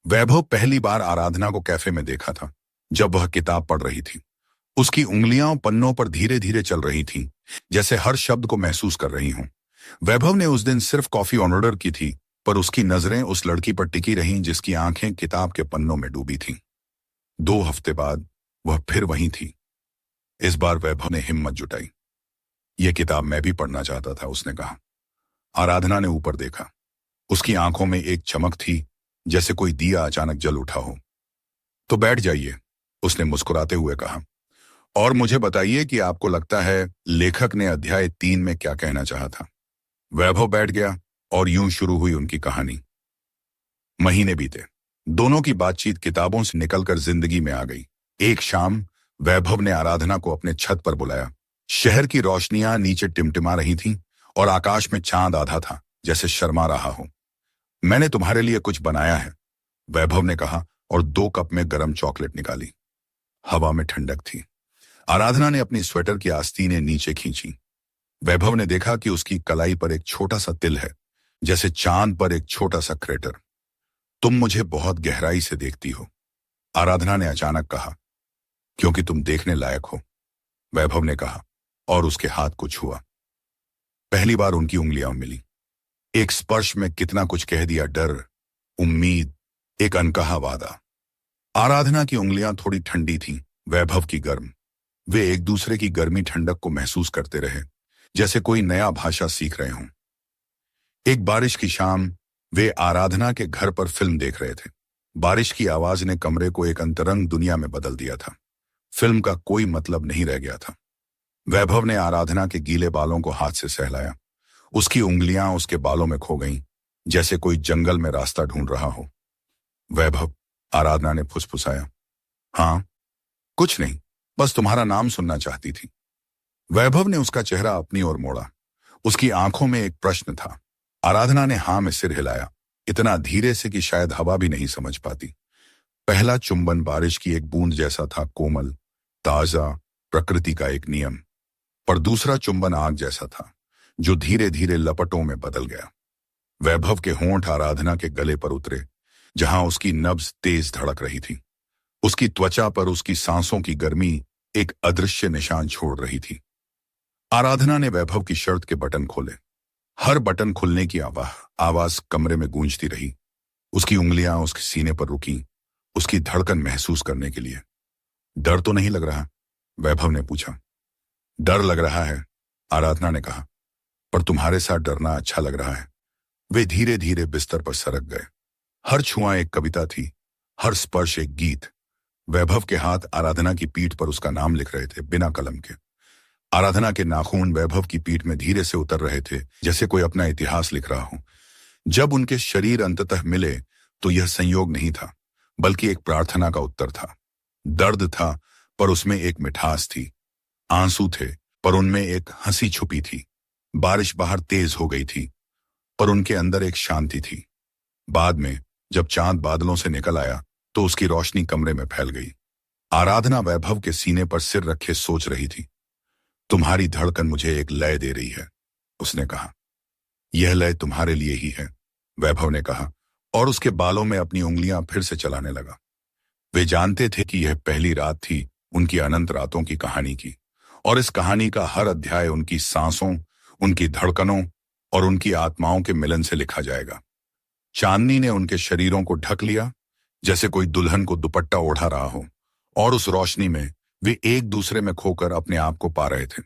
वैभव पहली बार आराधना को कैफे में देखा था, जब वह किताब पढ़ रही थी। उसकी उंगलियां पन्नों पर धीरे धीरे चल रही थीं, जैसे हर शब्द को महसूस कर रही हों। वैभव ने उस दिन सिर्फ कॉफी ऑर्डर की थी, पर उसकी नजरें उस लड़की पर टिकी रहीं जिसकी आंखें किताब के पन्नों में डूबी थीं। 2 हफ्ते बाद वह फिर वहीं थी। इस बार वैभव ने हिम्मत जुटाई। यह किताब मैं भी पढ़ना चाहता था, उसने कहा। आराधना ने ऊपर देखा। उसकी आंखों में एक चमक थी, जैसे कोई दिया अचानक जल उठा हो। तो बैठ जाइए, उसने मुस्कुराते हुए कहा, और मुझे बताइए कि आपको लगता है लेखक ने अध्याय 3 में क्या कहना चाहा था। वैभव बैठ गया और यूं शुरू हुई उनकी कहानी। महीने बीते। दोनों की बातचीत किताबों से निकलकर जिंदगी में आ गई। एक शाम वैभव ने आराधना को अपने छत पर बुलाया। शहर की रोशनियां नीचे टिमटिमा रही थीं और आकाश में चांद आधा था, जैसे शर्मा रहा हो। मैंने तुम्हारे लिए कुछ बनाया है, वैभव ने कहा और 2 कप में गर्म चॉकलेट निकाली। हवा में ठंडक थी। आराधना ने अपनी स्वेटर की आस्तीनें नीचे खींची। वैभव ने देखा कि उसकी कलाई पर एक छोटा सा तिल है, जैसे चांद पर एक छोटा सा क्रेटर। तुम मुझे बहुत गहराई से देखती हो, आराधना ने अचानक कहा। क्योंकि तुम देखने लायक हो, वैभव ने कहा और उसके हाथ को छुआ। पहली बार उनकी उंगलियां मिली। एक स्पर्श में कितना कुछ कह दिया, डर, उम्मीद, एक अनकहा वादा। आराधना की उंगलियां थोड़ी ठंडी थीं, वैभव की गर्म। वे एक दूसरे की गर्मी ठंडक को महसूस करते रहे, जैसे कोई नया भाषा सीख रहे हों। एक बारिश की शाम वे आराधना के घर पर फिल्म देख रहे थे। बारिश की आवाज ने कमरे को एक अंतरंग दुनिया में बदल दिया था। फिल्म का कोई मतलब नहीं रह गया था। वैभव ने आराधना के गीले बालों को हाथ से सहलाया। उसकी उंगलियां उसके बालों में खो गईं, जैसे कोई जंगल में रास्ता ढूंढ रहा हो। वैभव, आराधना ने फुसफुसाया। हाँ, कुछ नहीं, बस तुम्हारा नाम सुनना चाहती थी। वैभव ने उसका चेहरा अपनी ओर मोड़ा। उसकी आंखों में एक प्रश्न था। आराधना ने हाँ में सिर हिलाया, इतना धीरे से कि शायद हवा भी नहीं समझ पाती। पहला चुंबन बारिश की एक बूंद जैसा था, कोमल, ताजा, प्रकृति का एक नियम। पर दूसरा चुंबन आग जैसा था, जो धीरे धीरे लपटों में बदल गया। वैभव के होंठ आराधना के गले पर उतरे, जहां उसकी नब्ज तेज धड़क रही थी। उसकी त्वचा पर उसकी सांसों की गर्मी एक अदृश्य निशान छोड़ रही थी। आराधना ने वैभव की शर्ट के बटन खोले। हर बटन खुलने की आवाज कमरे में गूंजती रही। उसकी उंगलियां उसके सीने पर रुकी, उसकी धड़कन महसूस करने के लिए। डर तो नहीं लग रहा, वैभव ने पूछा। डर लग रहा है, आराधना ने कहा, पर तुम्हारे साथ डरना अच्छा लग रहा है। वे धीरे धीरे बिस्तर पर सरक गए। हर छुआ एक कविता थी, हर स्पर्श एक गीत। वैभव के हाथ आराधना की पीठ पर उसका नाम लिख रहे थे, बिना कलम के। आराधना के नाखून वैभव की पीठ में धीरे से उतर रहे थे, जैसे कोई अपना इतिहास लिख रहा हो। जब उनके शरीर अंततः मिले तो यह संयोग नहीं था, बल्कि एक प्रार्थना का उत्तर था। दर्द था, पर उसमें एक मिठास थी। आंसू थे, पर उनमें एक हंसी छुपी थी। बारिश बाहर तेज हो गई थी, पर उनके अंदर एक शांति थी। बाद में जब चांद बादलों से निकल आया तो उसकी रोशनी कमरे में फैल गई। आराधना वैभव के सीने पर सिर रखे सोच रही थी। तुम्हारी धड़कन मुझे एक लय दे रही है, उसने कहा। यह लय तुम्हारे लिए ही है, वैभव ने कहा और उसके बालों में अपनी उंगलियां फिर से चलाने लगा। वे जानते थे कि यह पहली रात थी उनकी अनंत रातों की कहानी की, और इस कहानी का हर अध्याय उनकी सांसों, उनकी धड़कनों और उनकी आत्माओं के मिलन से लिखा जाएगा। चांदनी ने उनके शरीरों को ढक लिया, जैसे कोई दुल्हन को दुपट्टा ओढ़ा रहा हो, और उस रोशनी में वे एक दूसरे में खोकर अपने आप को पा रहे थे।